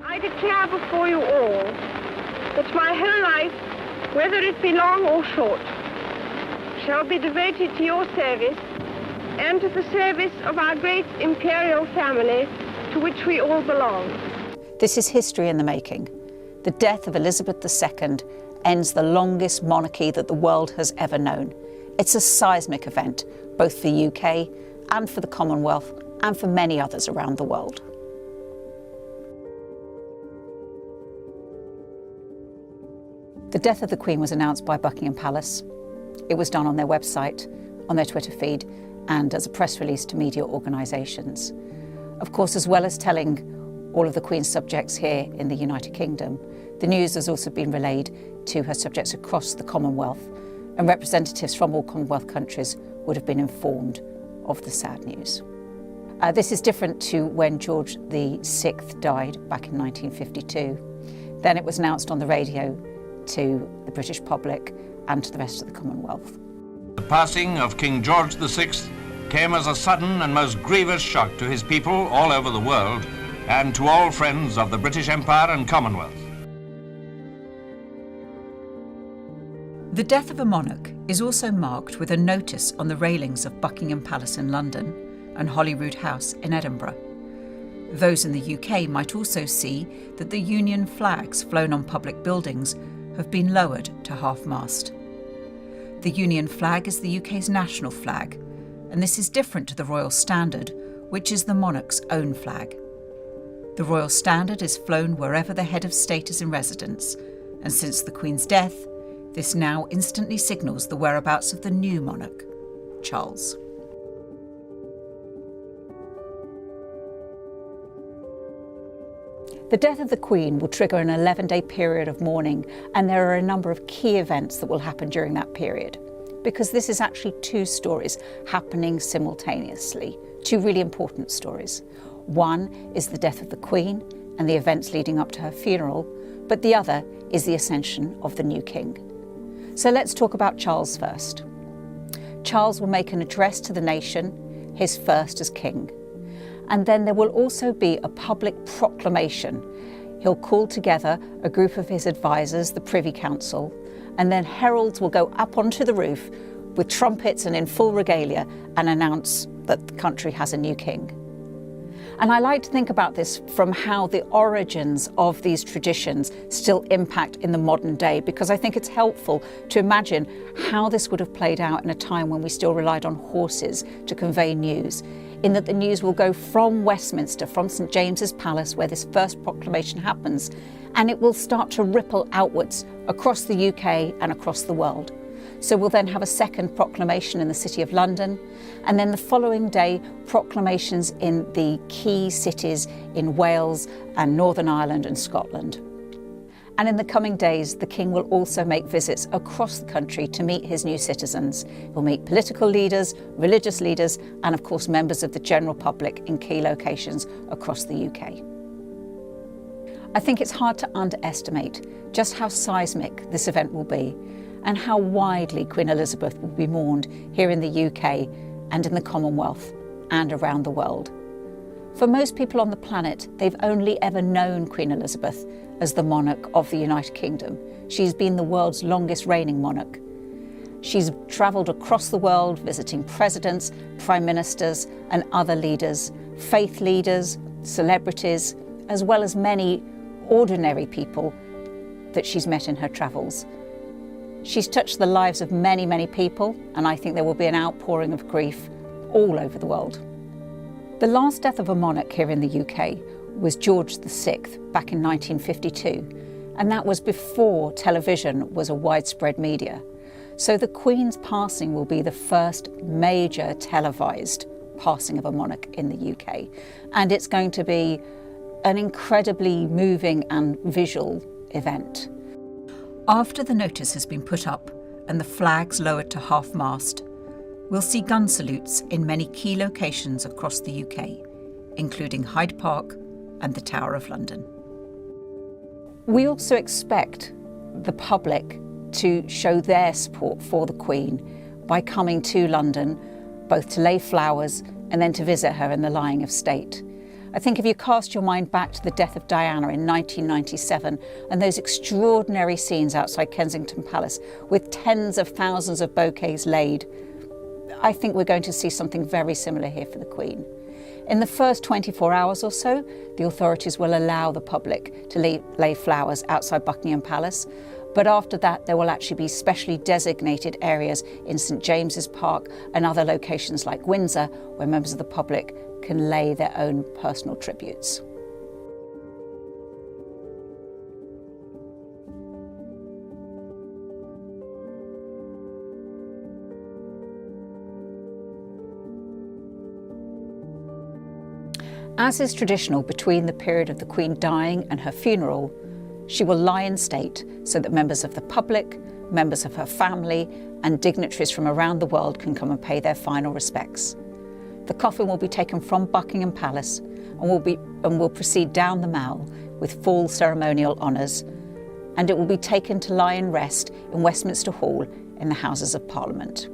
I declare before you all that my whole life, whether it be long or short, shall be devoted to your service and to the service of our great imperial family to which we all belong. This is history in the making. The death of Elizabeth II ends the longest monarchy that the world has ever known. It's a seismic event, both for the UK and for the Commonwealth and for many others around the world. The death of the Queen was announced by Buckingham Palace. It was done on their website, on their Twitter feed, and as a press release to media organisations. Of course, as well as telling all of the Queen's subjects here in the United Kingdom, the news has also been relayed to her subjects across the Commonwealth, and representatives from all Commonwealth countries would have been informed of the sad news. This is different to when George VI died back in 1952. Then it was announced on the radio to the British public and to the rest of the Commonwealth. The passing of King George VI came as a sudden and most grievous shock to his people all over the world and to all friends of the British Empire and Commonwealth. The death of a monarch is also marked with a notice on the railings of Buckingham Palace in London and Holyrood House in Edinburgh. Those in the UK might also see that the Union flags flown on public buildings have been lowered to half-mast. The Union flag is the UK's national flag, and this is different to the Royal Standard, which is the monarch's own flag. The Royal Standard is flown wherever the head of state is in residence, and since the Queen's death, this now instantly signals the whereabouts of the new monarch, Charles. The death of the Queen will trigger an 11-day period of mourning, and there are a number of key events that will happen during that period, because this is actually two stories happening simultaneously, two really important stories. One is the death of the Queen and the events leading up to her funeral, but the other is the ascension of the new king. So let's talk about Charles first. Charles will make an address to the nation, his first as king. And then there will also be a public proclamation. He'll call together a group of his advisors, the Privy Council, and then heralds will go up onto the roof with trumpets and in full regalia and announce that the country has a new king. And I like to think about this from how the origins of these traditions still impact in the modern day, because I think it's helpful to imagine how this would have played out in a time when we still relied on horses to convey news, in that the news will go from Westminster, from St James's Palace, where this first proclamation happens, and it will start to ripple outwards across the UK and across the world. So we'll then have a second proclamation in the City of London, and then the following day, proclamations in the key cities in Wales and Northern Ireland and Scotland. And in the coming days, the King will also make visits across the country to meet his new citizens. He'll meet political leaders, religious leaders, and of course members of the general public in key locations across the UK. I think it's hard to underestimate just how seismic this event will be, and how widely Queen Elizabeth will be mourned here in the UK and in the Commonwealth and around the world. For most people on the planet, they've only ever known Queen Elizabeth as the monarch of the United Kingdom. She's been the world's longest reigning monarch. She's travelled across the world visiting presidents, prime ministers and other leaders, faith leaders, celebrities, as well as many ordinary people that she's met in her travels. She's touched the lives of many, many people, and I think there will be an outpouring of grief all over the world. The last death of a monarch here in the UK was George VI back in 1952, and that was before television was a widespread media. So the Queen's passing will be the first major televised passing of a monarch in the UK, and it's going to be an incredibly moving and visual event. After the notice has been put up and the flags lowered to half-mast, we'll see gun salutes in many key locations across the UK, including Hyde Park and the Tower of London. We also expect the public to show their support for the Queen by coming to London, both to lay flowers and then to visit her in the lying of state. I think if you cast your mind back to the death of Diana in 1997 and those extraordinary scenes outside Kensington Palace with tens of thousands of bouquets laid, I think we're going to see something very similar here for the Queen. In the first 24 hours or so, the authorities will allow the public to lay flowers outside Buckingham Palace, but after that there will actually be specially designated areas in St James's Park and other locations like Windsor where members of the public can lay their own personal tributes. As is traditional between the period of the Queen dying and her funeral, she will lie in state so that members of the public, members of her family and dignitaries from around the world can come and pay their final respects. The coffin will be taken from Buckingham Palace and will proceed down the Mall with full ceremonial honours, and it will be taken to lie in rest in Westminster Hall in the Houses of Parliament.